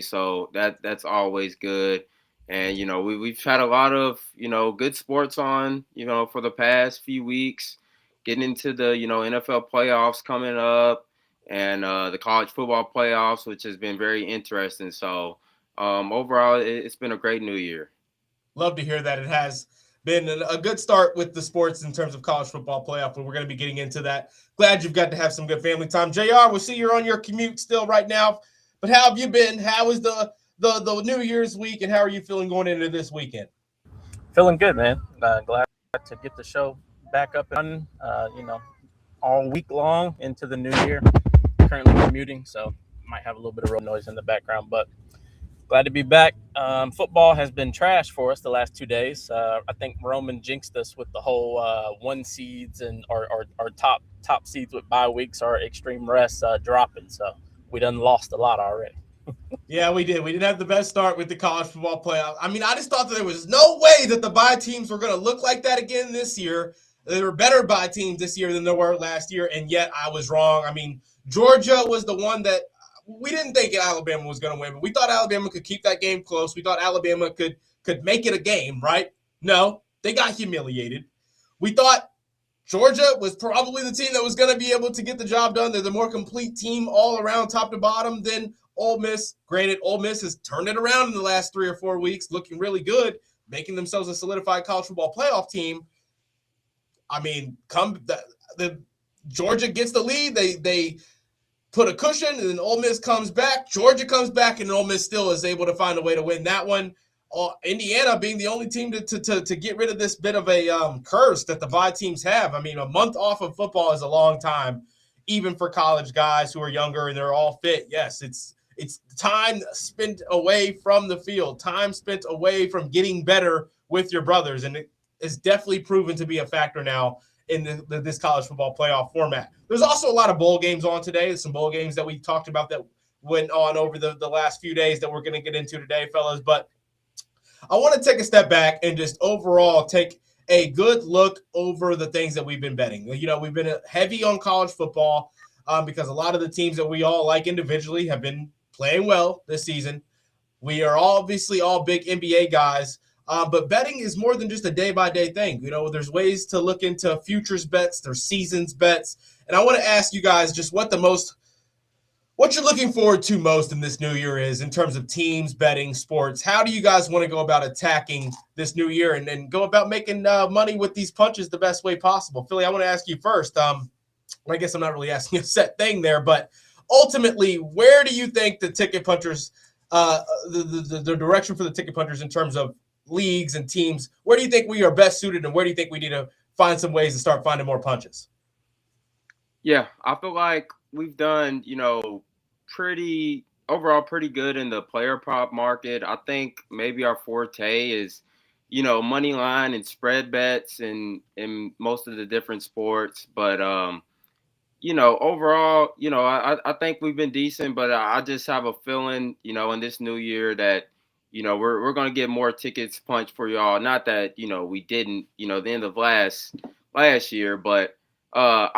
So that's always good. And we've had a lot of good sports on for the past few weeks, getting into the NFL playoffs coming up, and the college football playoffs, which has been very interesting. So overall, it's been a great new year. Love to hear that. It has been a good start with the sports in terms of college football playoff, but we're going to be getting into that. Glad you've got to have some good family time. JR, we'll see you're on your commute still right now, but how have you been? How was the New Year's week, and how are you feeling going into this weekend? Feeling good, man. Glad to get the show back up and running, all week long into the new year. Currently commuting, so might have a little bit of road noise in the background, but glad to be back. Football has been trash for us the last 2 days. I think Roman jinxed us with the whole one seeds and our top seeds with bye weeks, our extreme rest dropping. So we done lost a lot already. Yeah, we did. We didn't have the best start with the college football playoff. I mean, I just thought that there was no way that the bye teams were going to look like that again this year. There were better bye teams this year than there were last year, and yet I was wrong. I mean, Georgia was the one that we didn't think Alabama was going to win, but we thought Alabama could keep that game close. We thought Alabama could make it a game, right? No, they got humiliated. We thought Georgia was probably the team that was going to be able to get the job done. They're the more complete team all around, top to bottom, than Ole Miss. Granted, Ole Miss has turned it around in the last 3 or 4 weeks, looking really good, making themselves a solidified college football playoff team. I mean, the Georgia gets the lead. They put a cushion, and then Ole Miss comes back. Georgia comes back, and Ole Miss still is able to find a way to win that one. Indiana being the only team to get rid of this bit of a curse that the bye teams have. I mean, a month off of football is a long time, even for college guys who are younger and they're all fit. Yes, it's time spent away from the field, time spent away from getting better with your brothers, and it is definitely proven to be a factor now in this college football playoff format. There's also a lot of bowl games on today. There's some bowl games that we talked about that went on over the last few days that we're going to get into today, fellas. But I want to take a step back and just overall take a good look over the things that we've been betting. We've been heavy on college football because a lot of the teams that we all like individually have been playing well this season. We are obviously all big NBA guys. But betting is more than just a day-by-day thing. There's ways to look into futures bets, there's seasons bets. And I want to ask you guys just what you're looking forward to most in this new year is in terms of teams, betting, sports. How do you guys want to go about attacking this new year and go about making money with these punches the best way possible? Philly, I want to ask you first. I guess I'm not really asking a set thing there, but ultimately, where do you think the ticket punchers, the direction for the ticket punchers in terms of leagues and teams, where do you think we are best suited, and where do you think we need to find some ways to start finding more punches? Yeah, I feel like we've done, pretty good in the player prop market. I think maybe our forte is, money line and spread bets in most of the different sports. But overall, I think we've been decent, but I just have a feeling, in this new year that we're going to get more tickets punched for y'all. Not that, we didn't, the end of last year. But, I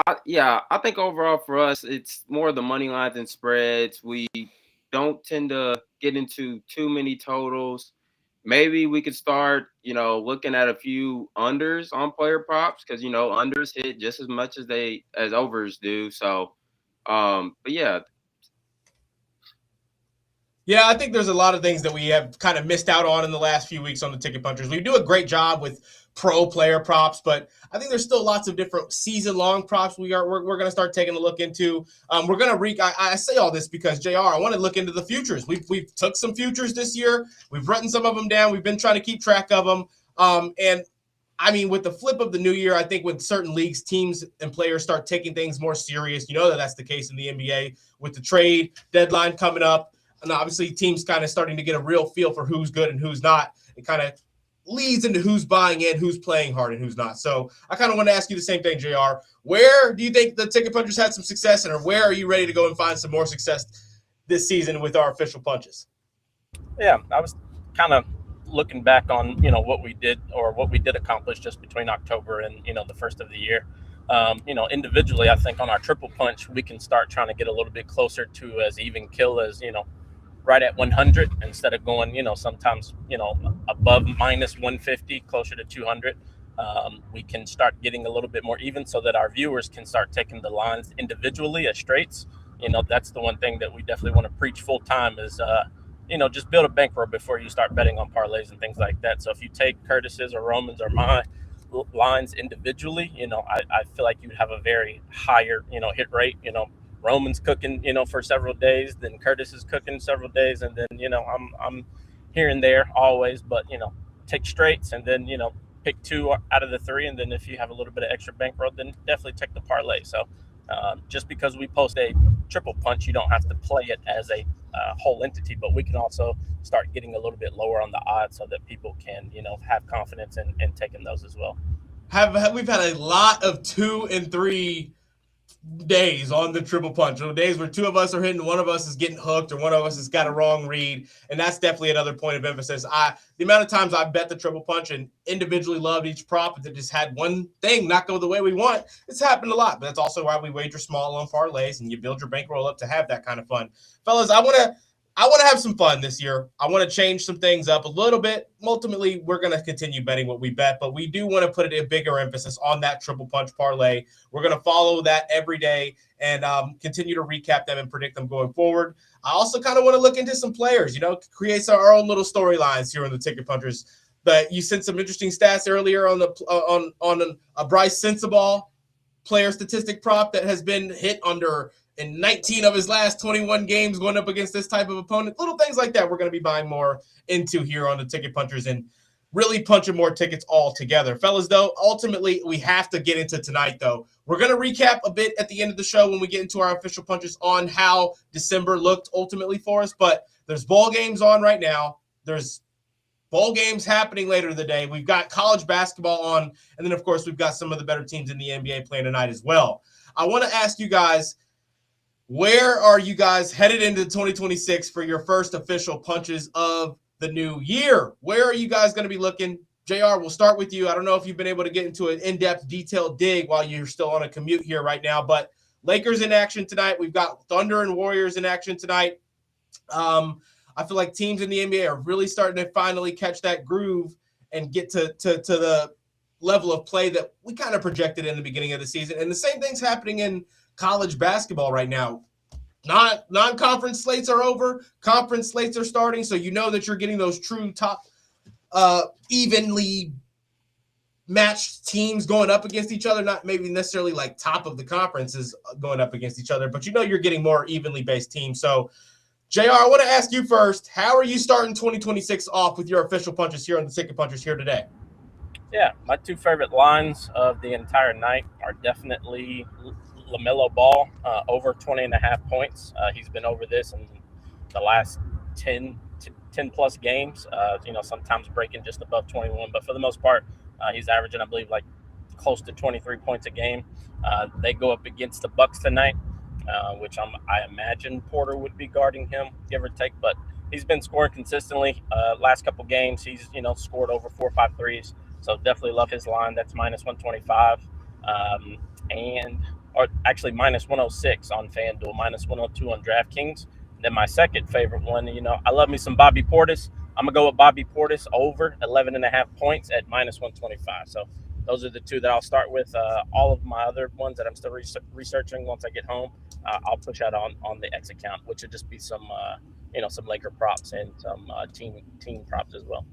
think overall for us, it's more the money lines and spreads. We don't tend to get into too many totals. Maybe we could start, looking at a few unders on player props because, unders hit just as much as overs do. So, but yeah. Yeah, I think there's a lot of things that we have kind of missed out on in the last few weeks on the ticket punchers. We do a great job with pro player props, but I think there's still lots of different season-long props we're going to start taking a look into. We're going to I say all this because, JR, I want to look into the futures. We've took some futures this year. We've written some of them down. We've been trying to keep track of them. And, I mean, with the flip of the new year, I think when certain leagues, teams, and players start taking things more serious, that's the case in the NBA with the trade deadline coming up. And obviously teams kind of starting to get a real feel for who's good and who's not. It kind of leads into who's buying in, who's playing hard, and who's not. So I kind of want to ask you the same thing, JR. Where do you think the ticket punchers had some success, and where are you ready to go and find some more success this season with our official punches? Yeah, I was kind of looking back on, what we did accomplish just between October and, the first of the year. Individually, I think on our triple punch, we can start trying to get a little bit closer to as even kill as, right at 100 instead of going, sometimes, above minus 150, closer to 200. We can start getting a little bit more even so that our viewers can start taking the lines individually as straights. That's the one thing that we definitely want to preach full time is, just build a bankroll before you start betting on parlays and things like that. So if you take Curtis's or Roman's or my lines individually, I feel like you'd have a very higher, hit rate. Roman's cooking, for several days, then Curtis is cooking several days, and then, I'm here and there always, but, take straights and then, pick 2 out of the 3. And then if you have a little bit of extra bankroll, then definitely take the parlay. So just because we post a triple punch, you don't have to play it as a whole entity, but we can also start getting a little bit lower on the odds so that people can, have confidence in taking those as well. We've had a lot of 2 and 3 days on the triple punch. Days where 2 of us are hitting, one of us is getting hooked, or one of us has got a wrong read, and that's definitely another point of emphasis. The amount of times I've bet the triple punch and individually loved each prop that just had one thing not go the way we want, it's happened a lot. But that's also why we wager small on parlays, and you build your bankroll up to have that kind of fun. Fellas, I want to have some fun this year. I want to change some things up a little bit. Ultimately, we're going to continue betting what we bet, but we do want to put a bigger emphasis on that triple punch parlay. We're going to follow that every day and continue to recap them and predict them going forward. I also kind of want to look into some players, create our own little storylines here on the Ticket Punchers. But you sent some interesting stats earlier on a Bryce Sensabaugh player statistic prop that has been hit under in 19 of his last 21 games going up against this type of opponent. Little things like that we're going to be buying more into here on the Ticket Punchers and really punching more tickets all together. Fellas, though, ultimately, we have to get into tonight, though. We're going to recap a bit at the end of the show when we get into our official punches on how December looked ultimately for us. But there's ball games on right now. There's bowl games happening later in the day. We've got college basketball on. And then, of course, we've got some of the better teams in the NBA playing tonight as well. I want to ask you guys, where are you guys headed into 2026 for your first official punches of the new year? Where are you guys going to be looking? JR, we'll start with you. I don't know if you've been able to get into an in-depth, detailed dig while you're still on a commute here right now, but Lakers in action tonight. We've got Thunder and Warriors in action tonight. I feel like teams in the NBA are really starting to finally catch that groove and get to the level of play that we kind of projected in the beginning of the season. And the same thing's happening in college basketball right now. Non-conference slates are over. Conference slates are starting, so you know that you're getting those true top evenly matched teams going up against each other. Not maybe necessarily like top of the conferences going up against each other, but you know you're getting more evenly based teams. So, JR, I want to ask you first, how are you starting 2026 off with your official punches here on the Ticket Punchers here today? Yeah, my 2 favorite lines of the entire night are definitely LaMelo Ball, over 20.5 points. He's been over this in the last 10 plus games, sometimes breaking just above 21. But for the most part, he's averaging, I believe, like close to 23 points a game. They go up against the Bucks tonight, which I imagine Porter would be guarding him, give or take. But he's been scoring consistently. Last couple games, he's, scored over 4 or 5 threes. So definitely love his line. That's minus 125. Or actually minus 106 on FanDuel, minus 102 on DraftKings. Then my second favorite one, I love me some Bobby Portis. I'm going to go with Bobby Portis over 11.5 points at minus 125. So those are the 2 that I'll start with. All of my other ones that I'm still researching once I get home, I'll push out on the X account, which would just be some Laker props and some team props as well.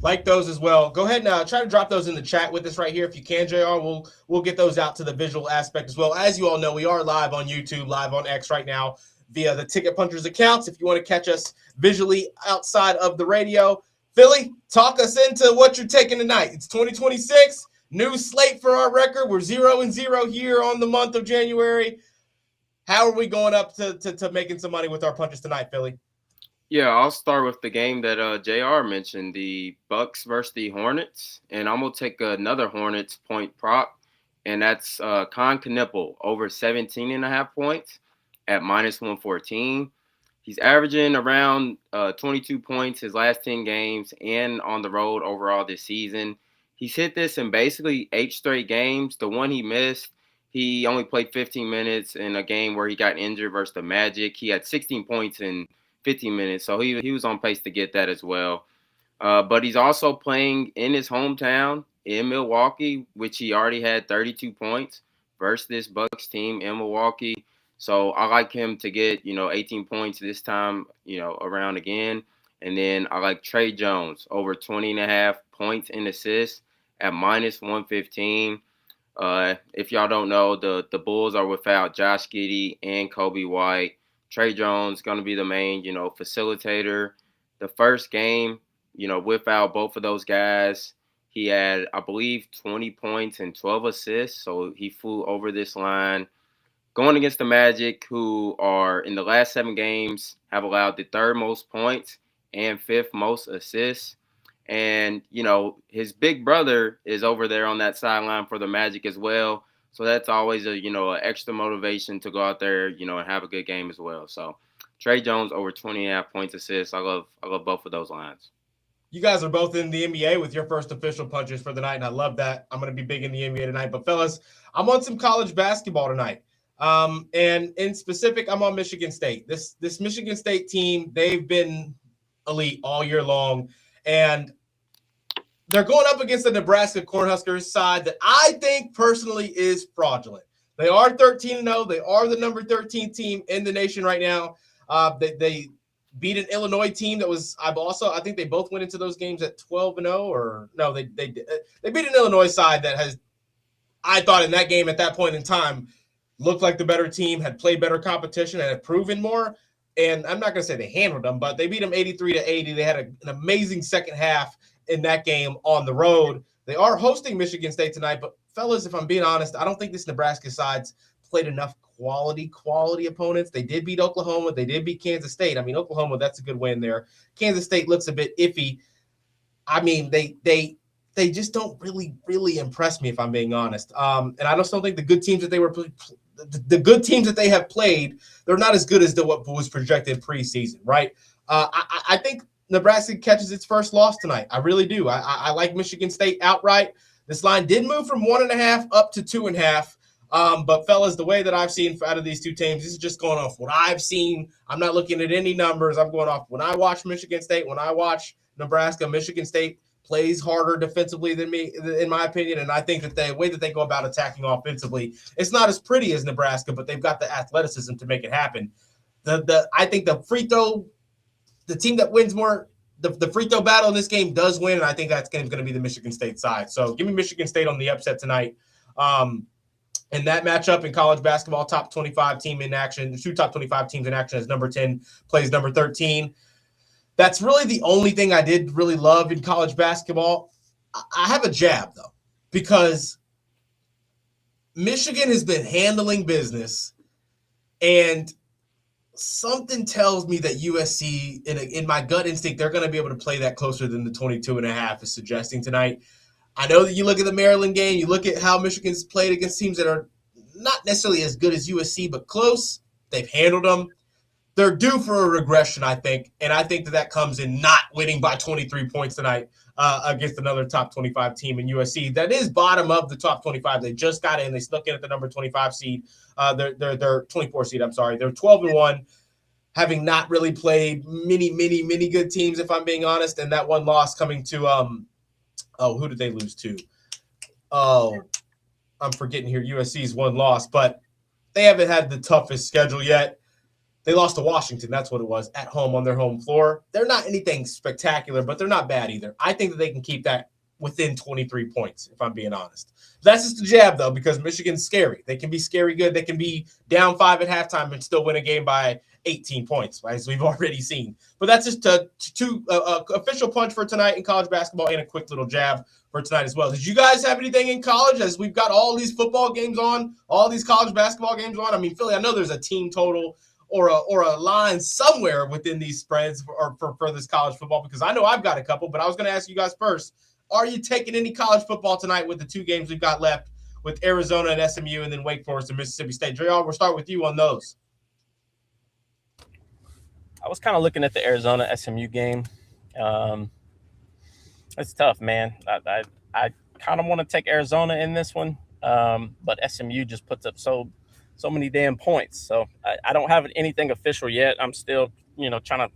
Like those as well. Go ahead and try to drop those in the chat with us right here if you can, JR. We'll get those out to the visual aspect as well. As you all know, we are live on YouTube, live on X right now via the Ticket Punchers accounts. If you want to catch us visually outside of the radio, Philly, talk us into what you're taking tonight. It's 2026, new slate for our record. We're 0-0 here on the month of January. How are we going up to making some money with our punches tonight, Philly? Yeah, I'll start with the game that JR mentioned, the Bucks versus the Hornets. And I'm going to take another Hornets point prop, and that's Con Knippel over 17.5 points at minus 114. He's averaging around 22 points his last 10 games and on the road overall this season. He's hit this in basically 8 straight games. The one he missed, he only played 15 minutes in a game where he got injured versus the Magic. He had 16 points in 50 minutes. So he was on pace to get that as well. But he's also playing in his hometown in Milwaukee, which he already had 32 points versus this Bucks team in Milwaukee. So I like him to get, 18 points this time, around again. And then I like Trey Jones over 20.5 points and assists at -115. If y'all don't know, the Bulls are without Josh Giddey and Kobe White. Trey Jones going to be the main, facilitator. The first game, without both of those guys, he had, I believe, 20 points and 12 assists. So he flew over this line. Going against the Magic, who are in the last 7 games, have allowed the 3rd most points and 5th most assists. And, his big brother is over there on that sideline for the Magic as well. So that's always an extra motivation to go out there, and have a good game as well. So Trey Jones over 20.5 points, assists. I love both of those lines. You guys are both in the NBA with your first official punches for the night, and I love that. I'm going to be big in the NBA tonight. But, fellas, I'm on some college basketball tonight. And in specific, I'm on Michigan State. This Michigan State team, they've been elite all year long. And they're going up against the Nebraska Cornhuskers side that I think personally is fraudulent. They are 13-0. They are the number 13 team in the nation right now. They beat an Illinois team that was, I think they both went into those games at 12-0, or no, they beat an Illinois side that has, I thought in that game at that point in time, looked like the better team, had played better competition, and had proven more. And I'm not going to say they handled them, but they beat them 83-80. They had an amazing second half in that game on the road. They are hosting Michigan State tonight, but fellas, if I'm being honest, I don't think this Nebraska side's played enough quality opponents. They did beat Oklahoma. They did beat Kansas State. I mean, Oklahoma, that's a good win there. Kansas State looks a bit iffy. I mean, they just don't really impress me, if I'm being honest. And I just don't think the good teams that they have played, they're not as good as what was projected preseason, right? I think Nebraska catches its first loss tonight. I really do. I like Michigan State outright. This line did move from 1.5 up to 2.5. But fellas, the way that I've seen out of these two teams, this is just going off what I've seen. I'm not looking at any numbers. I'm going off when I watch Michigan State, when I watch Nebraska. Michigan State plays harder defensively than me, in my opinion. And I think that the way that they go about attacking offensively, it's not as pretty as Nebraska, but they've got the athleticism to make it happen. I think the team that wins more, the free throw battle in this game does win, and I think that's going to be the Michigan State side. So give me Michigan State on the upset tonight. And that matchup in college basketball, top 25 team in action, the 2 top 25 teams in action as number 10 plays number 13. That's really the only thing I did really love in college basketball. I have a jab, though, because Michigan has been handling business, and something tells me that USC, in my gut instinct, they're going to be able to play that closer than the 22.5 is suggesting tonight. I know that you look at the Maryland game, you look at how Michigan's played against teams that are not necessarily as good as USC, but close. They've handled them. They're due for a regression, I think, and I think that comes in not winning by 23 points tonight against another top 25 team in USC. That is bottom of the top 25. They just got in. They snuck in at the number 25 seed. They're 24 seed, I'm sorry. They're 12-1, having not really played many good teams, if I'm being honest, and that one loss coming to who did they lose to? Oh, I'm forgetting here. USC's one loss, but they haven't had the toughest schedule yet. They lost to Washington. That's what it was, at home on their home floor. They're not anything spectacular, but they're not bad either. I think that they can keep that within 23 points, if I'm being honest. That's just a jab, though, because Michigan's scary. They can be scary good. They can be down 5 at halftime and still win a game by 18 points, as we've already seen. But that's just a official punch for tonight in college basketball and a quick little jab for tonight as well. Did you guys have anything in college, as we've got all these football games on, all these college basketball games on? I mean, Philly, I know there's a team total or a line somewhere within these spreads for this college football, because I know I've got a couple, but I was going to ask you guys first, are you taking any college football tonight with the 2 games we've got left with Arizona and SMU, and then Wake Forest and Mississippi State? JR, we'll start with you on those. I was kind of looking at the Arizona SMU game. It's tough, man. I kind of want to take Arizona in this one, but SMU just puts up so many damn points. So I don't have anything official yet. I'm still trying to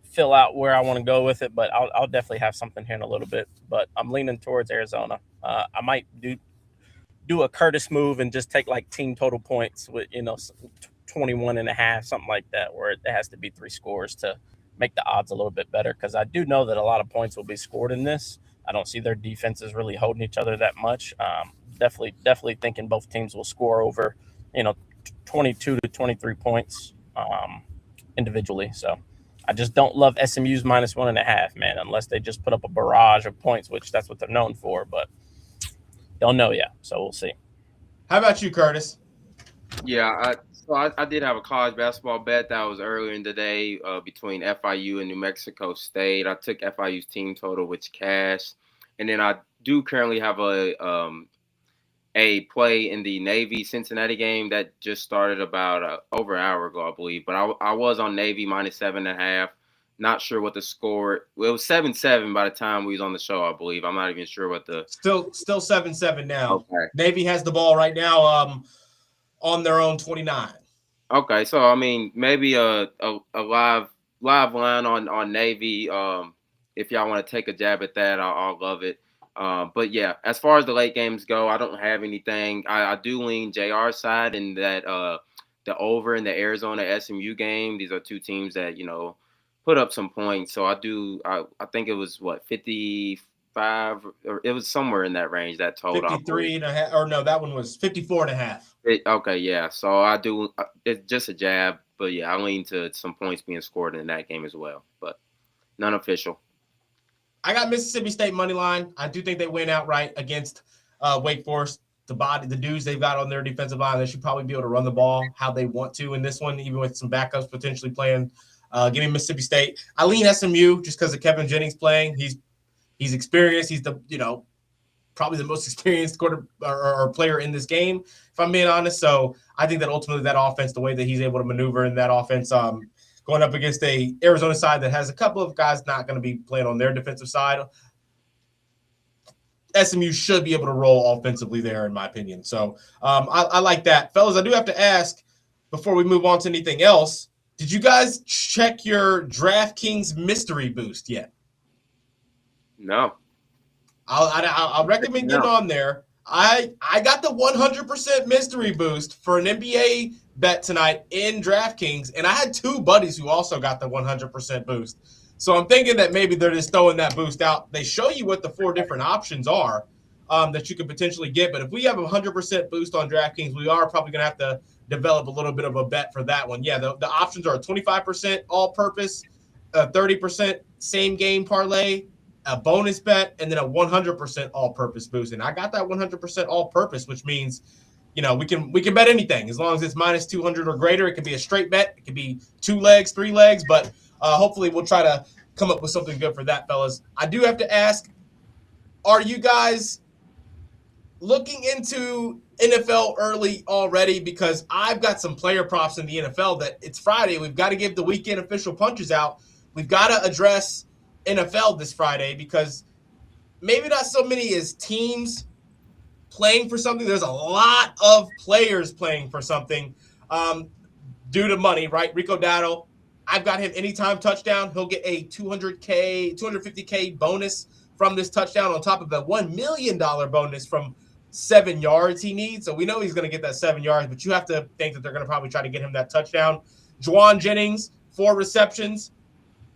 fill out where I want to go with it, but I'll definitely have something here in a little bit. But I'm leaning towards Arizona. I might do a Curtis move and just take like team total points with 21.5, something like that, where it has to be 3 scores to make the odds a little bit better, because I do know that a lot of points will be scored in this. I don't see their defenses really holding each other that much. Definitely thinking both teams will score over 22 to 23 points individually. So I just don't love SMU's -1.5, man, unless they just put up a barrage of points, which that's what they're known for, but don't know yet. So we'll see. How about you, Curtis? Yeah, I did have a college basketball bet that was earlier in the day between FIU and New Mexico State. I took FIU's team total, which cashed. And then I do currently have a play in the Navy-Cincinnati game that just started about over an hour ago, I believe. But I was on Navy -7.5. Not sure what the score. Well, it was 7-7 by the time we was on the show, I believe. I'm not even sure what the still 7-7 now. Okay. Navy has the ball right now on their own 29. Okay, so I mean maybe a live line on Navy. If y'all want to take a jab at that, I'll love it. But yeah, as far as the late games go, I don't have anything. I do lean JR's side in that the over in the Arizona SMU game. These are two teams that put up some points. So I think it was 55, or it was somewhere in that range, that total. 53.5, or no, that one was 54.5. Okay, yeah. So I do. It's just a jab, but yeah, I lean to some points being scored in that game as well, but none official. I got Mississippi State money line. I do think they win outright against Wake Forest. The dudes they've got on their defensive line, they should probably be able to run the ball how they want to in this one, even with some backups potentially playing. Give me Mississippi State. I lean SMU just because of Kevin Jennings playing. He's experienced. He's the probably the most experienced player in this game, if I'm being honest. So I think that ultimately that offense, the way that he's able to maneuver in that offense, going up against a Arizona side that has a couple of guys not going to be playing on their defensive side, SMU should be able to roll offensively there, in my opinion. So I like that. Fellas, I do have to ask before we move on to anything else, did you guys check your DraftKings mystery boost yet? No. I'll recommend getting on there. I got the 100% mystery boost for an NBA bet tonight in DraftKings, and I had 2 buddies who also got the 100% boost. So I'm thinking that maybe they're just throwing that boost out. They show you what the 4 different options are that you could potentially get, but if we have a 100% boost on DraftKings, we are probably going to have to develop a little bit of a bet for that one. Yeah, the options are a 25% all-purpose, a 30% same-game parlay, a bonus bet, and then a 100% all-purpose boost. And I got that 100% all-purpose, which means, we can bet anything as long as it's -200 or greater. It could be a straight bet. It could be 2 legs, 3 legs, but hopefully we'll try to come up with something good for that, fellas. I do have to ask, are you guys looking into NFL early already? Because I've got some player props in the NFL that it's Friday. We've got to give the weekend official punches out. We've got to address NFL this Friday because maybe not so many as teams playing for something. There's a lot of players playing for something due to money, right? Rico Dowdle, I've got him anytime touchdown. He'll get a $250K bonus from this touchdown on top of a $1 million bonus from 7 yards he needs. So we know he's going to get that 7 yards, but you have to think that they're going to probably try to get him that touchdown. Juwan Jennings, 4 receptions.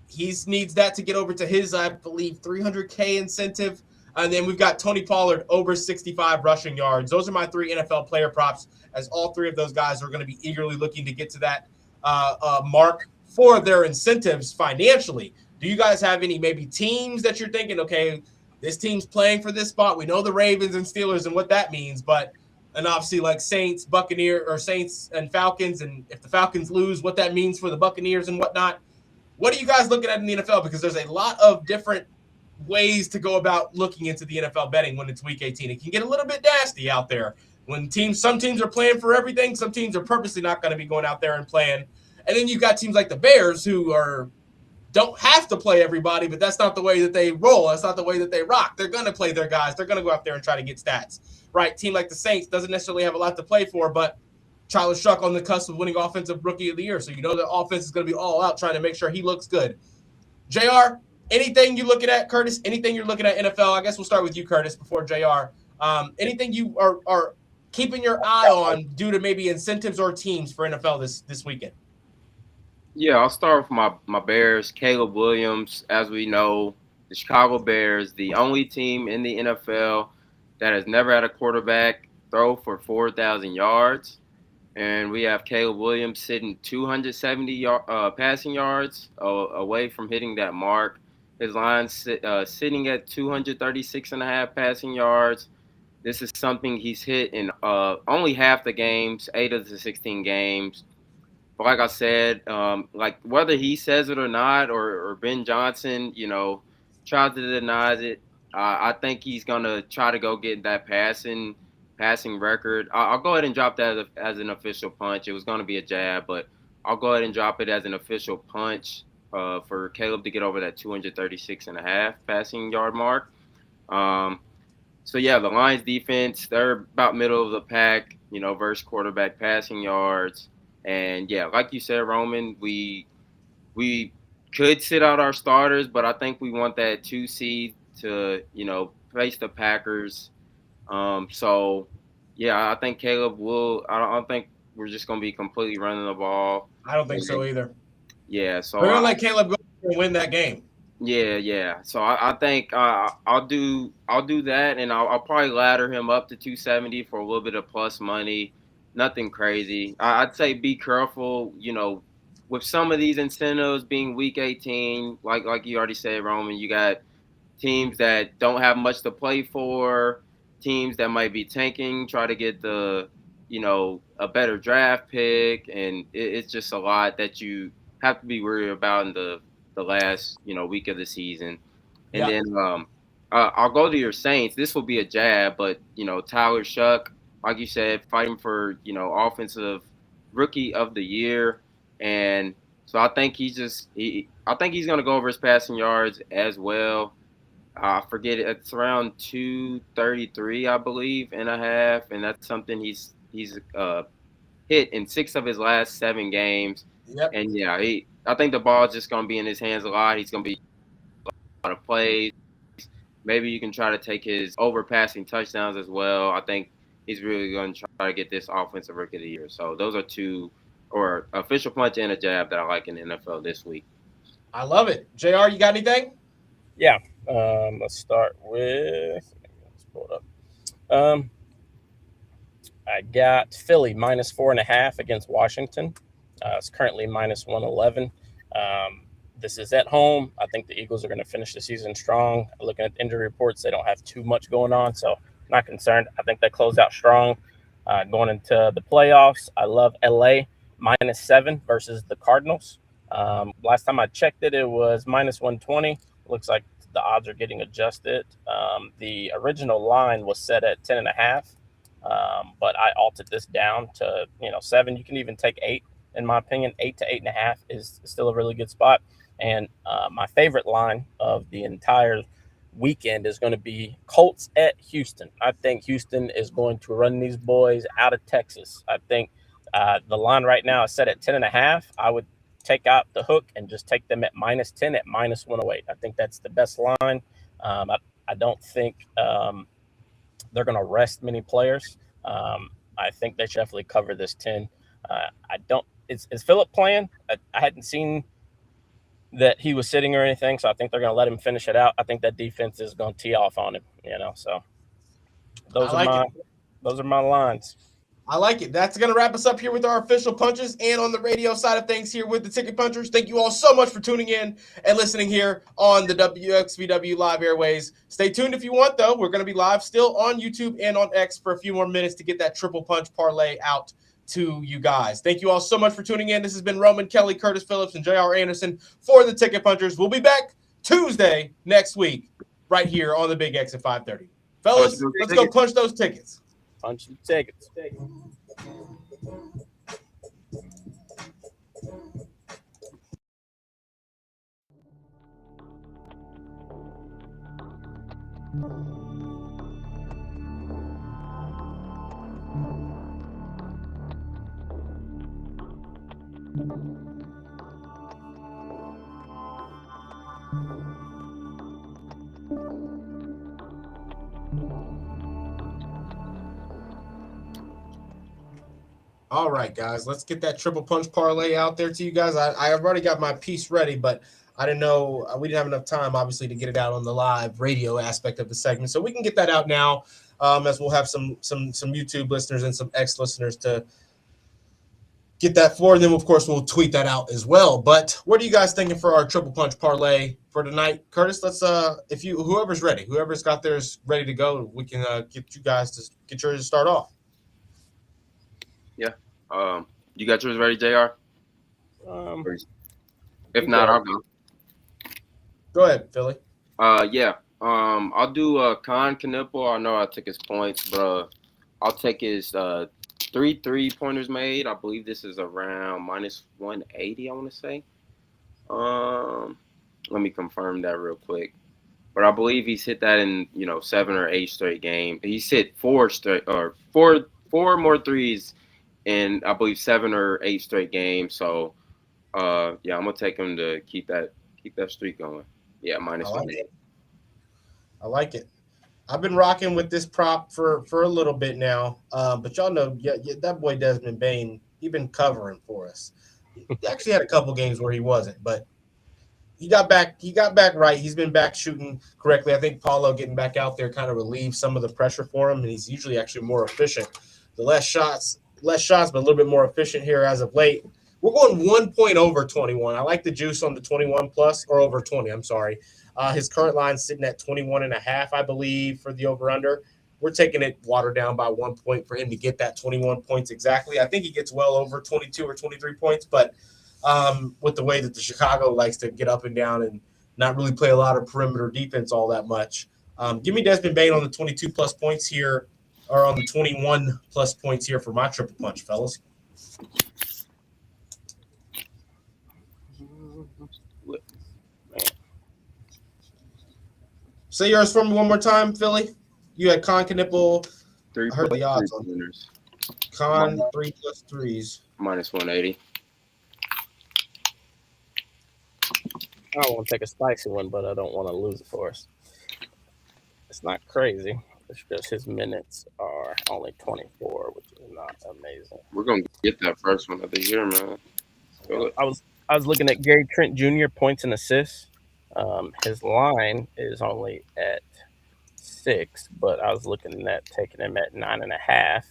He needs that to get over to his, I believe, $300K incentive. And then we've got Tony Pollard, over 65 rushing yards. Those are my 3 NFL player props, as all 3 of those guys are going to be eagerly looking to get to that mark for their incentives financially. Do you guys have any maybe teams that you're thinking, okay, this team's playing for this spot? We know the Ravens and Steelers and what that means, but and obviously like Saints, Saints and Falcons, and if the Falcons lose, what that means for the Buccaneers and whatnot. What are you guys looking at in the NFL? Because there's a lot of different ways to go about looking into the NFL betting when it's Week 18. It can get a little bit nasty out there when some teams are playing for everything. Some teams are purposely not going to be going out there and playing. And then you've got teams like the Bears who don't have to play everybody, but that's not the way that they roll. That's not the way that they rock. They're going to play their guys. They're going to go out there and try to get stats, right? Team like the Saints doesn't necessarily have a lot to play for, but Tyler Shuck on the cusp of winning Offensive Rookie of the Year. So you know the offense is going to be all out trying to make sure he looks good. JR, anything you looking at, Curtis? Anything you're looking at NFL? I guess we'll start with you, Curtis, before JR. Anything you are keeping your eye on due to maybe incentives or teams for NFL this weekend? Yeah, I'll start with my Bears. Caleb Williams, as we know, the Chicago Bears, the only team in the NFL that has never had a quarterback throw for 4,000 yards. And we have Caleb Williams sitting 270 passing yards away from hitting that mark. His line sitting at 236.5 passing yards. This is something he's hit in only half the games, 8 of the 16 games. But like I said, like whether he says it or not, or Ben Johnson, tries to deny it, I think he's gonna try to go get that passing record. I'll go ahead and drop that as an official punch. It was going to be a jab, but I'll go ahead and drop it as an official punch for Caleb to get over that 236.5 passing yard mark. So, yeah, the Lions defense, they're about middle of the pack, versus quarterback passing yards. And, yeah, like you said, Roman, we could sit out our starters, but I think we want that 2 seed to, face the Packers. So, yeah, I think Caleb will. I don't think we're just going to be completely running the ball. I don't think so either. Yeah, so we're going to let Caleb go and win that game. Yeah. So I think I'll do that, and I'll probably ladder him up to 270 for a little bit of plus money. Nothing crazy. I'd say be careful, with some of these incentives being week 18. Like you already said, Roman, you got teams that don't have much to play for. Teams that might be tanking, try to get a better draft pick, and it's just a lot that you have to be worried about in the last, week of the season. And then I'll go to your Saints. This will be a jab, but, Tyler Shuck, like you said, fighting for, Offensive Rookie of the Year. And so I think he's going to go over his passing yards as well. I forget it. It's around 233, I believe, and a half, and that's something he's hit in 6 of his last 7 games. Yep. And yeah, I think the ball is just going to be in his hands a lot. He's going to be a lot of plays. Maybe you can try to take his overpassing touchdowns as well. I think he's really going to try to get this Offensive Rookie of the Year. So those are 2, or official punch and a jab, that I like in the NFL this week. I love it. JR, you got anything? Yeah. Let's start with – let's pull it up. I got Philly minus 4.5 against Washington. It's currently minus 111. This is at home. I think the Eagles are going to finish the season strong. Looking at injury reports, they don't have too much going on, so not concerned. I think they close out strong going into the playoffs. I love LA minus 7 versus the Cardinals. Last time I checked it, it was minus 120. Looks like the odds are getting adjusted. The original line was set at 10.5, but I altered this down to 7. You can even take 8. In my opinion, 8 to 8.5 is still a really good spot. And my favorite line of the entire weekend is going to be Colts at Houston. I think Houston is going to run these boys out of Texas. I think the line right now is set at 10.5. I would take out the hook and just take them at minus 10 at minus 108. I think that's the best line. I don't think they're going to rest many players. I think they should definitely cover this 10. Is Phillip playing? I hadn't seen that he was sitting or anything, so I think they're going to let him finish it out. I think that defense is going to tee off on him, so those are my lines. I like it. That's going to wrap us up here with our official punches and on the radio side of things here with the Ticket Punchers. Thank you all so much for tuning in and listening here on the WXVW Live Airways. Stay tuned if you want, though. We're going to be live still on YouTube and on X for a few more minutes to get that triple punch parlay out to you guys. Thank you all so much for tuning in. This has been Roman, Kelly, Curtis Phillips, and JR Anderson for the Ticket Punchers. We'll be back Tuesday next week right here on the Big X at 5:30. Fellas, let's go punch those tickets. Punch the tickets. All right, guys, let's get that triple punch parlay out there to you guys. I've already got my piece ready, but I didn't know we didn't have enough time, obviously, to get it out on the live radio aspect of the segment. So we can get that out now, as we'll have some YouTube listeners and some X listeners to get that for. And then, of course, we'll tweet that out as well. But what are you guys thinking for our triple punch parlay for tonight? Curtis, let's whoever's ready, whoever's got theirs ready to go, we can get you guys to get yours to start off. Yeah. You got yours ready, JR? If not, I'll go. Go ahead, Philly. Yeah. I'll do Con Knipple. I know I took his points, but I'll take his 3 3-pointers made. I believe this is around minus 180, I want to say. Let me confirm that real quick. But I believe he's hit that in 7 or 8 straight games. He's hit four more threes in, I believe, 7 or 8 straight games. So I'm gonna take him to keep that streak going. Yeah, minus 180. I like it. I've been rocking with this prop for a little bit now, but y'all know, that boy Desmond Bane, he's been covering for us. He actually had a couple games where he wasn't, but he got back right. He's been back shooting correctly. I think Paulo getting back out there kind of relieves some of the pressure for him, and he's usually actually more efficient. The less shots, but a little bit more efficient here as of late. We're going 1 point over 21. I like the juice on the 21 plus, or over 20. I'm sorry. His current line sitting at 21.5, I believe, for the over-under. We're taking it watered down by 1 point for him to get that 21 points exactly. I think he gets well over 22 or 23 points, but with the way that the Chicago likes to get up and down and not really play a lot of perimeter defense all that much. Give me Desmond Bane on the 22-plus points here, or on the 21-plus points here for my triple punch, fellas. Say yours for me one more time, Philly. You had Con Knipple. I heard the odds on Con 3 plus 3s. Minus 180. I want to take a spicy one, but I don't want to lose it for us. It's not crazy. It's just his minutes are only 24, which is not amazing. We're gonna get that first one of the year, man. I was looking at Gary Trent Jr. points and assists. His line is only at 6, but I was looking at taking him at 9.5,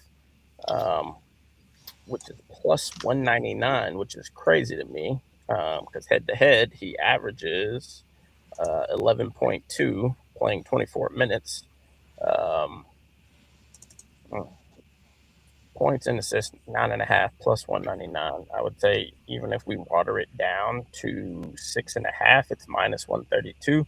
which is plus 199, which is crazy to me. Because head to head, he averages 11.2 playing 24 minutes. Points and assists 9.5 plus 199. I would say even if we water it down to 6.5, it's minus 132.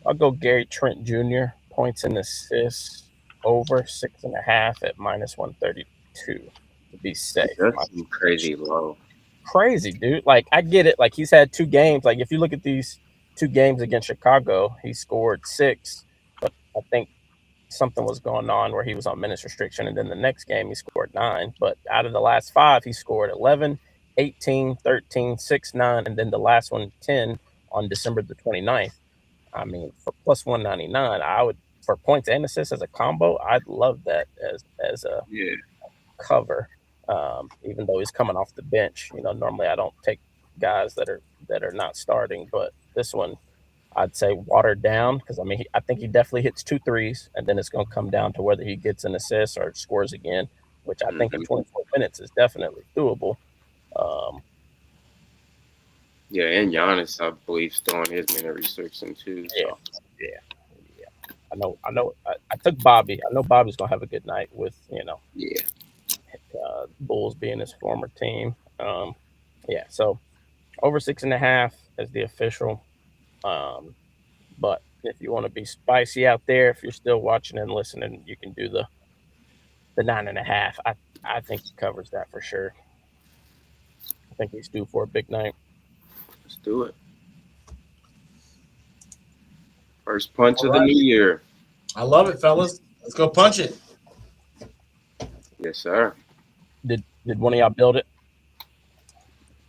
I'll go Gary Trent Jr. points and assists over 6.5 at minus 132 to be safe. That's crazy low. Crazy, dude. Like, I get it. Like, he's had 2 games. Like, if you look at these 2 games against Chicago, he scored 6, but I think something was going on where he was on minutes restriction, and then the next game he scored 9. But out of the last 5, he scored 11, 18, 13, 6, 9, and then the last one 10 on December the 29th. I mean, for plus 199, I would, for points and assists as a combo, I'd love that as a cover. Even though he's coming off the bench, normally I don't take guys that are not starting, but this one I'd say watered down because I think he definitely hits 2 threes, and then it's going to come down to whether he gets an assist or scores again, which I think in 24 minutes is definitely doable. And Giannis, I believe, still on his minute restriction too. So. Yeah. I know. I took Bobby. I know Bobby's going to have a good night with Bulls being his former team. So over 6.5 as the official. But if you want to be spicy out there, if you're still watching and listening, you can do the 9.5. I think he covers that for sure. I think he's due for a big night. Let's do it. First punch of the new year. I love it, fellas. Let's go punch it. Yes, sir. Did one of y'all build it?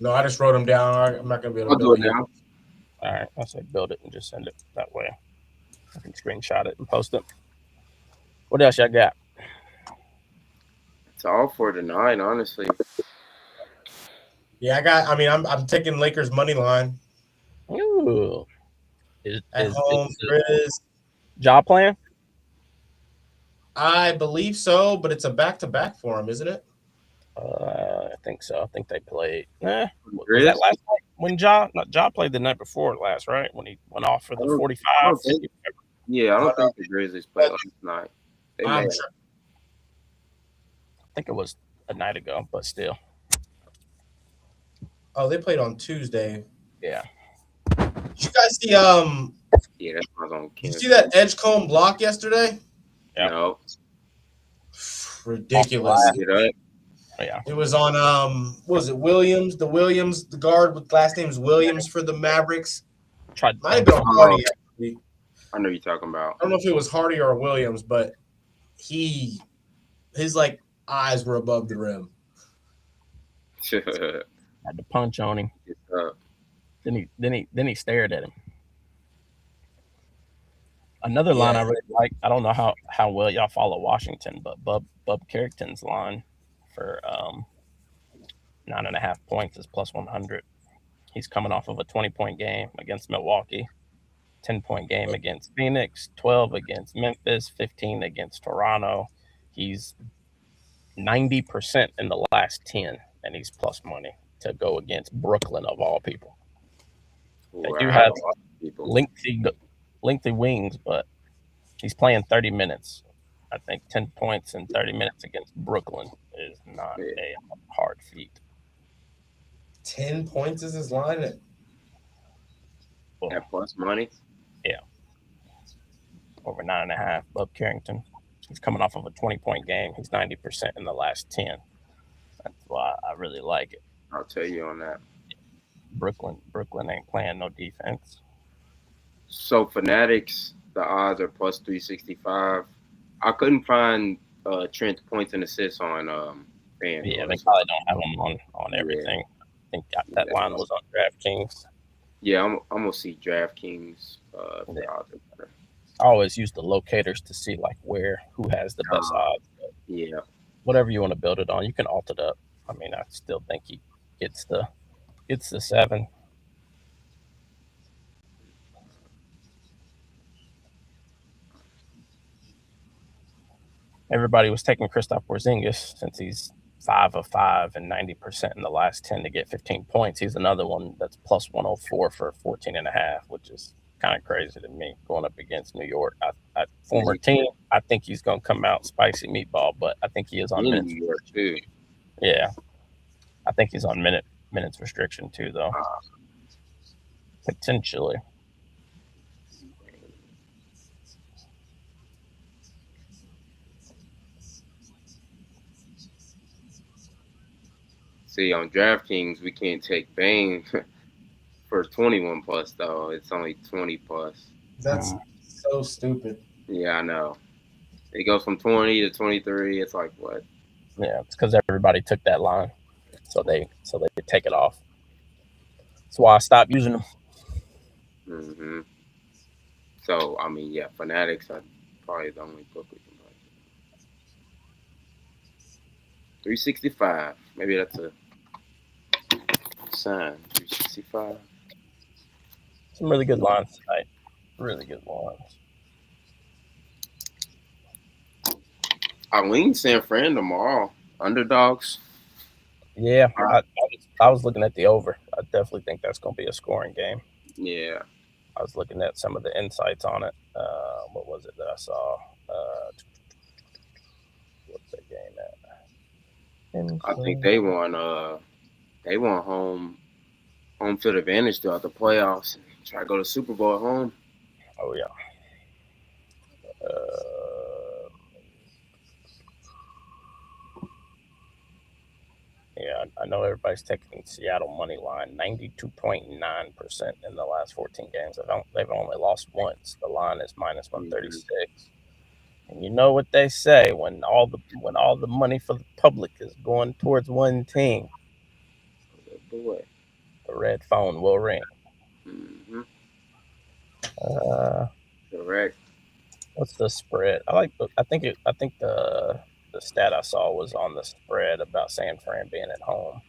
No, I just wrote them down. I'm not going to be able to do it now. All right. I'll say build it and just send it that way. I can screenshot it and post it. What else y'all got? It's all for the 9, honestly. Yeah, I'm taking Lakers money line Ooh. at Is home. Grizz. job playing? I believe so, but it's a back-to-back for him, isn't it? I think so. I think they played. Was Grizz? that last night when Ja played the night before last, right? When he went off for the 45. I don't think the Grizzlies played last night. They may have. Sure. I think it was a night ago, but still. Oh, they played on Tuesday. Yeah. Did you guys see Yeah, that's my own. Did you see that Edgecombe block yesterday? Yeah. No. Ridiculous. Yeah. It was on what was it, Williams? The guard with last name is Williams for the Mavericks. Might have been Hardy, actually. I know you're talking about. I don't know if it was Hardy or Williams, but his like eyes were above the rim. Had to punch on him. Then he stared at him. Another line I really like. I don't know how well y'all follow Washington, but Bub Carrington's line for 9.5 points is plus 100. He's coming off of a 20-point game against Milwaukee, 10-point game against Phoenix, 12 against Memphis, 15 against Toronto. He's 90% in the last 10, and he's plus money to go against Brooklyn of all people. They do have lengthy wings, but he's playing 30 minutes. I think 10 points in 30 minutes against Brooklyn is not a hard feat. 10 points is his line at plus money? Yeah. Over 9.5. Bub Carrington. He's coming off of a 20-point game. He's 90% in the last 10. That's why I really like it. I'll tell you on that. Brooklyn ain't playing no defense. So Fanatics, the odds are plus 365. I couldn't find Trent's points and assists on FanDuel. Yeah, they probably don't have them on everything. I think that line was on DraftKings. Yeah, I'm gonna see DraftKings. The odds are better. I always use the locators to see like who has the best odds. Yeah. Whatever you want to build it on, you can alt it up. I mean, I still think he gets the 7. Everybody was taking Kristaps Porzingis since he's 5 of 5 and 90% in the last 10 to get 15 points. He's another one that's plus 104 for 14.5, which is kind of crazy to me going up against New York. Former team, I think he's going to come out spicy meatball, but I think he is on minutes. New York too. Yeah, I think he's on minutes restriction too, though. Potentially. See, on DraftKings, we can't take Bane for 21 plus, though. It's only 20 plus. That's so stupid. Yeah, I know. It goes from 20 to 23. It's like, what? Yeah, it's because everybody took that line. So they take it off. That's why I stopped using them. Mm-hmm. So, I mean, yeah, Fanatics are probably the only book we can buy. 365. Maybe that's a sign. 365. Some really good lines tonight. Really good lines. I lean San Fran tomorrow. Underdogs. Yeah, I was looking at the over. I definitely think that's going to be a scoring game. Yeah. I was looking at some of the insights on it. What was it that I saw? What's that game at? I think they won home field advantage throughout the playoffs. Try to go to Super Bowl at home. Oh yeah. Yeah, I know everybody's taking Seattle money line, 92.9% in the last 14 games. They've only lost once. The line is minus 136. And you know what they say when all the money for the public is going towards one team. Boy. The red phone will ring. Mm-hmm. Correct. What's the spread? I think the the stat I saw was on the spread about San Fran being at home.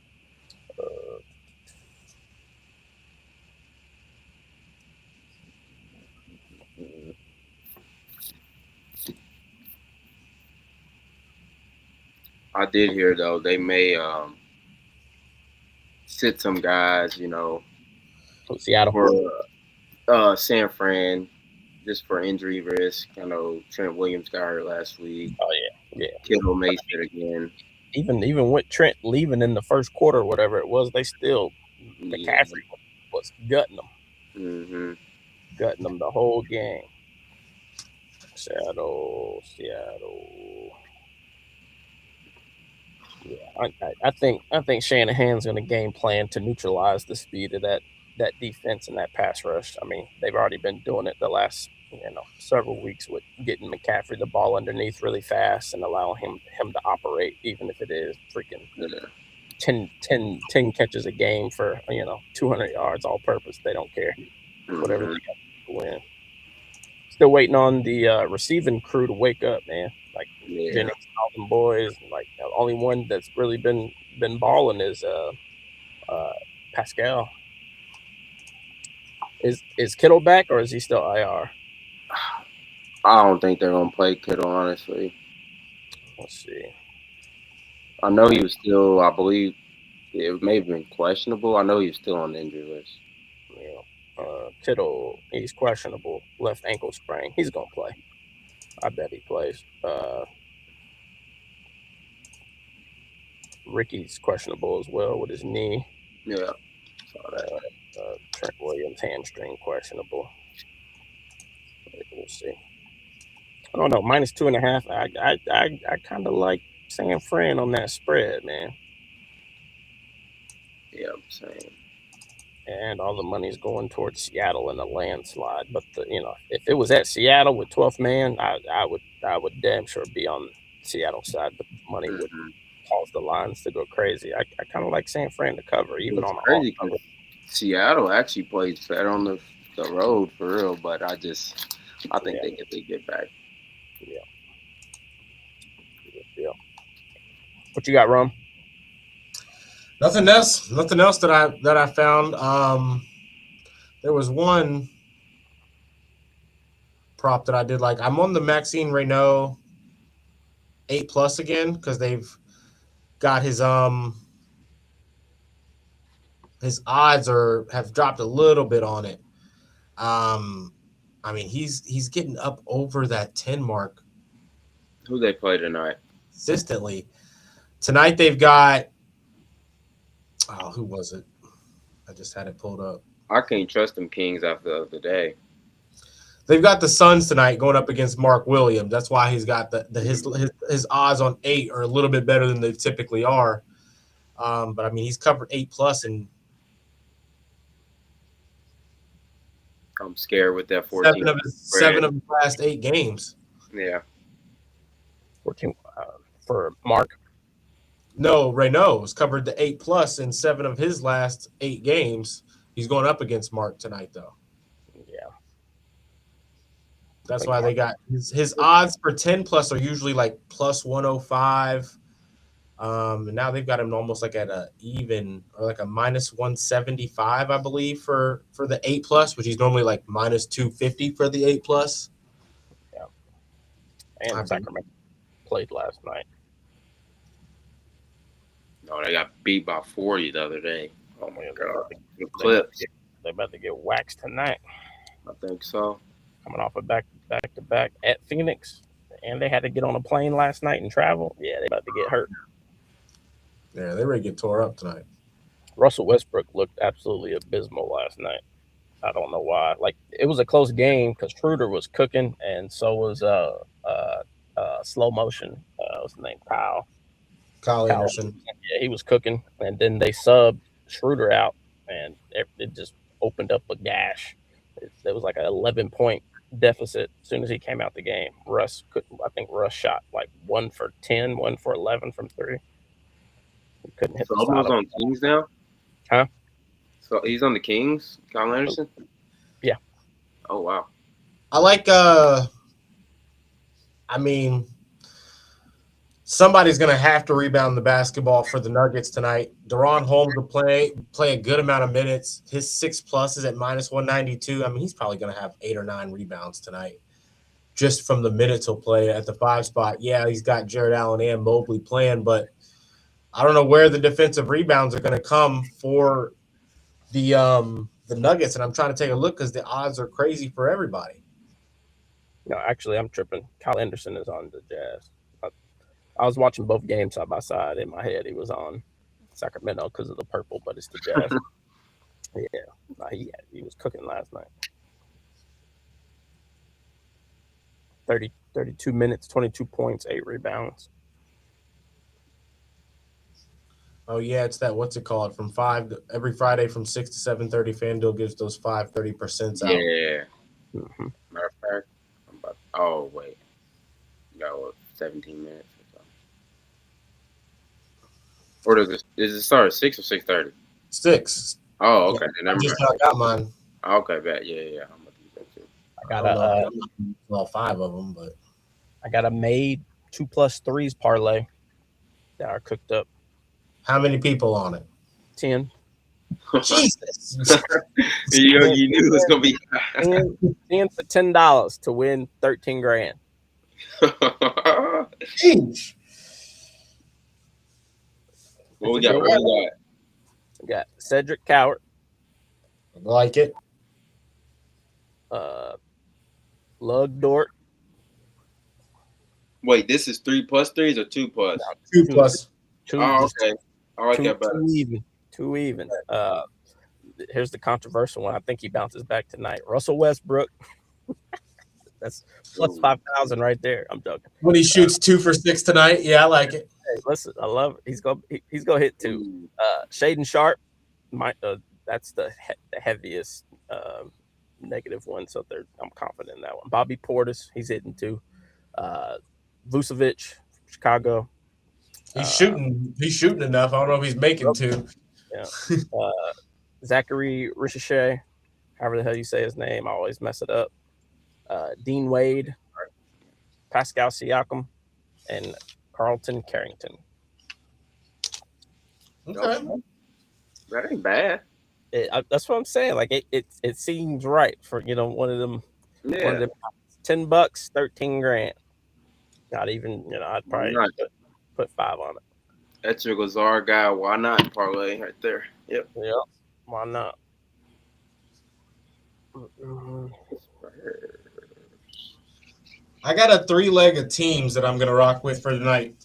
I did hear though they may sit some guys, Seattle for San Fran just for injury risk. I know Trent Williams got hurt last week. Oh yeah. Kittle may sit again. Even with Trent leaving in the first quarter, or whatever it was, they still McCaffrey was gutting them. Mm-hmm. Gutting them the whole game. Seattle. Yeah, I think Shanahan's going to game plan to neutralize the speed of that defense and that pass rush. I mean, they've already been doing it the last several weeks with getting McCaffrey the ball underneath really fast and allowing him to operate, even if it is freaking 10 catches a game for 200 yards all purpose. They don't care. Whatever they got to win. Still waiting on the receiving crew to wake up, man. Like Jennings, Alvin boys. Like the only one that's really been balling is Pascal. Is Kittle back or is he still IR? I don't think they're gonna play Kittle, honestly. Let's see. I know he was still. I believe it may have been questionable. I know he was still on the injury list. Yeah. Kittle, he's questionable. Left ankle sprain. He's gonna play. I bet he plays. Ricky's questionable as well with his knee. Yeah. Trent Williams hamstring questionable. We'll see. I don't know. -2.5. I kind of like San Fran on that spread, man. Yeah, I'm saying. And all the money's going towards Seattle in a landslide. But if it was at Seattle with 12th man, I would damn sure be on Seattle's side. But the money would cause the lines to go crazy. I kind of like San Fran to cover, even on crazy. Seattle actually plays better on the road for real, but I think they get back. Yeah. Good deal. What you got, Rum? Nothing else that I found. There was one prop that I did like. I'm on the Maxine Renault 8+ again because they've got his odds have dropped a little bit on it. I mean, he's getting up over that 10 mark. Who they play tonight? Consistently. Tonight they've got who was it? I just had it pulled up. I can't trust them Kings after the other day. They've got the Suns tonight going up against Mark Williams. That's why he's got his odds on 8 are a little bit better than they typically are. But I mean, he's covered 8+ and I'm scared with that 14. Seven of his last 8 games. Yeah. 14 for Mark. No, Renault's covered the 8+ in 7 of his last 8 games. He's going up against Mark tonight, though. Yeah. That's why they got his odds for 10+ are usually like +105. And now they've got him almost like at a even or like a -175, I believe, for the 8+, which he's normally like -250 for the 8+. Yeah. And Sacramento played last night. No, they got beat by 40 the other day. Oh my God. The Clips. They're about to get waxed tonight. I think so. Coming off a back-to-back at Phoenix. And they had to get on a plane last night and travel. Yeah, they about to get hurt. Yeah, they ready to get tore up tonight. Russell Westbrook looked absolutely abysmal last night. I don't know why. Like, it was a close game because Schroeder was cooking, and so was slow motion. What's his name? Kyle Anderson. Yeah, he was cooking, and then they subbed Schroeder out, and it just opened up a gash. It was like an 11-point deficit as soon as he came out the game. I think Russ shot like 1 for 10, 1 for 11 from 3. He couldn't hit the side. So on Kings now? Huh? So he's on the Kings, Kyle Anderson? Yeah. Oh, wow. I like, Somebody's going to have to rebound the basketball for the Nuggets tonight. Deron Holmes will play a good amount of minutes. His 6+ is at -192. I mean, he's probably going to have 8 or 9 rebounds tonight just from the minutes he'll play at the 5 spot. Yeah, he's got Jared Allen and Mobley playing, but I don't know where the defensive rebounds are going to come for the Nuggets, and I'm trying to take a look because the odds are crazy for everybody. No, actually, I'm tripping. Kyle Anderson is on the Jazz. I was watching both games side by side. In my head, he was on Sacramento because of the purple, but it's the Jazz. Yeah, he was cooking last night. 32 minutes, 22 points, 8 rebounds. Oh, yeah, it's that, what's it called? From 5 every Friday from 6 to 7:30, FanDuel gives those 5 30% out. Yeah. Mm-hmm. Matter of fact, oh, wait. You got 17 minutes or something. Or does it start at 6 or 6:30? 6. Oh, okay. Yeah, I just got mine. Okay, bet. Yeah. I'm going to use that too. I got 5 of them, but I got a made 2+3s parlay that are cooked up. How many people on it? 10. Jesus. you knew it was going to be 10 for $10 to win $13,000. Jeez. What we got? We got Cedric Coward. I like it. Lug Dort. Wait, this is 3+3s or 2+? 2+. 2. Oh, okay. I like that better. 2 even. Here's the controversial one. I think he bounces back tonight. Russell Westbrook. That's plus 5,000 right there. I'm joking. When he shoots 2 for 6 tonight, yeah, I like it. Hey, listen, I love it. He's gonna hit 2. Shaden Sharp, that's the heaviest negative one. So I'm confident in that one. Bobby Portis, he's hitting 2. Vucevic, Chicago. He's shooting enough. I don't know if he's making 2. Yeah. Zachary Ricochet, however the hell you say his name, I always mess it up. Dean Wade, Pascal Siakam, and Carlton Carrington. Okay. That ain't bad. That's what I'm saying. Like it seems right for one of them. Yeah. One of them $10, $13,000. Not even I'd probably put 5 on it. That's your Lazard guy. Why not parlay right there? Yep. Why not? I got a 3-leg of teams that I'm going to rock with for tonight.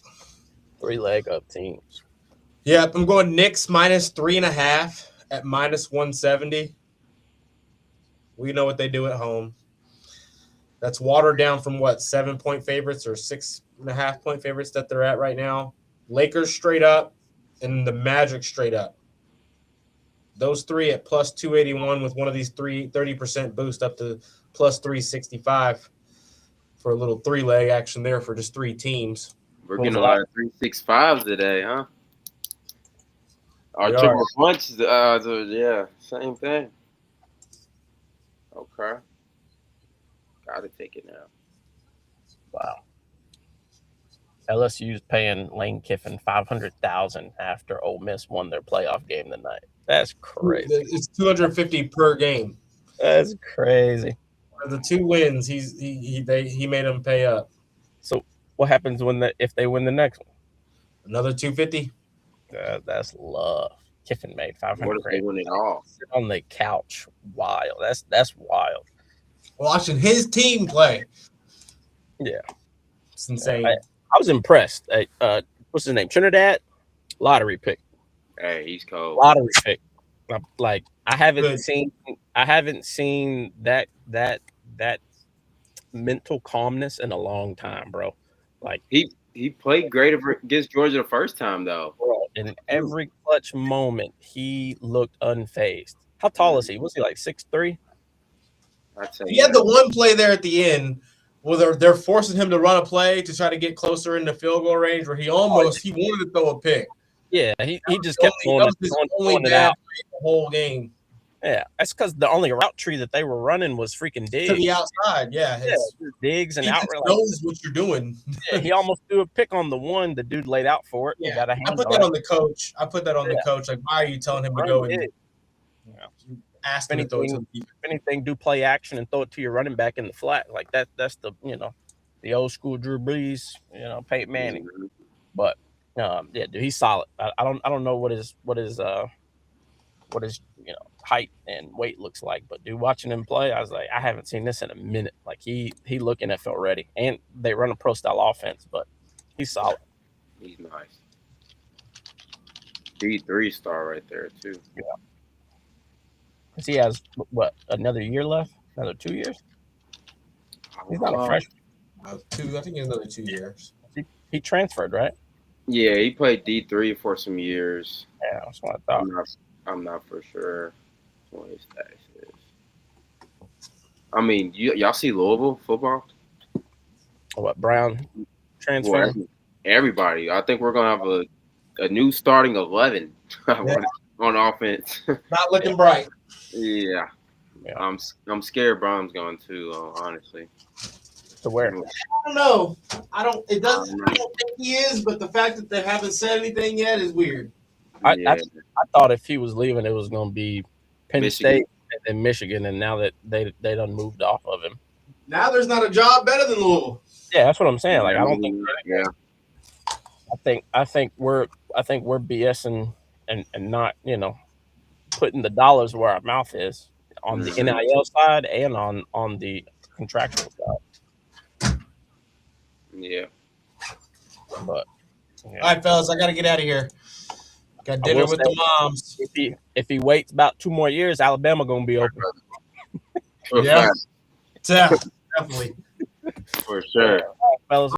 3-leg of teams. Yep, I'm going Knicks -3.5 at -170. We know what they do at home. That's watered down from 7-point favorites or 6.5-point favorites that they're at right now. Lakers straight up and the Magic straight up. Those 3 at +281 with one of these 30% boost up to +365 for a little 3-leg action there for just 3 teams. We're getting a lot of 3-6-5s today, huh? Our triple punch, yeah, same thing. Okay. Gotta take it now. Wow. LSU's paying Lane Kiffin $500,000 after Ole Miss won their playoff game tonight. That's crazy. It's $250 per game. That's crazy. For the 2 wins, he made them pay up. So what happens if they win the next one? Another $250. That's love. Kiffin made $500,000. What if they win it all? Sit on the couch. Wild. That's wild. Watching his team play. Yeah. It's insane. I was impressed. What's his name? Trinidad? Lottery pick. Hey, he's cold. Lottery pick. Like I haven't seen that mental calmness in a long time, bro. Like he played great against Georgia the first time though. Bro, in every clutch moment, he looked unfazed. How tall is he? Was he like 6'3"? He had the one play there at the end where they're forcing him to run a play to try to get closer into field goal range where he wanted to throw a pick. Yeah, he just kept going it out the whole game. Yeah, that's because the only route tree that they were running was freaking Diggs. To the outside, yeah. Diggs and He out. knows what you're doing. Yeah, he almost threw a pick on the one. The dude laid out for it. Yeah, Got a I hand put that on the coach. The coach. Like, why are you telling him to go and ask him to throw it to the defense? If anything, do play action and throw it to your running back in the flat. Like that. That's the the old school Drew Brees. Peyton Manning. But yeah, dude, he's solid. I don't know what his height and weight looks like, but dude, watching him play, I was like, I haven't seen this in a minute. Like he look NFL ready, and they run a pro style offense, but he's solid. He's nice. D3 star right there too. Yeah, because he has another year left, another 2 years. He's not a freshman. I think he has another 2 years. He transferred, right? Yeah, he played D3 for some years. Yeah, that's what I thought. I'm not for sure what his status is. I mean, y'all see Louisville football? What, Brown transfer? Well, everybody. I think we're gonna have a new starting 11 on offense. Not looking bright. Yeah. I'm scared Brown's going to, honestly. To where? I don't know. I don't think he is, but the fact that they haven't said anything yet is weird. I thought if he was leaving, it was going to be Penn State and then Michigan, and now that they done moved off of him. Now there's not a job better than Louisville. Yeah, that's what I'm saying. Like I don't think. Yeah. I think we're BSing and not putting the dollars where our mouth is on the NIL side and on the contractual side. Yeah. But all right, fellas, I got to get out of here. Got dinner with the moms. If he waits about 2 more years, Alabama gonna be open. Yeah, definitely. For sure. Fellas.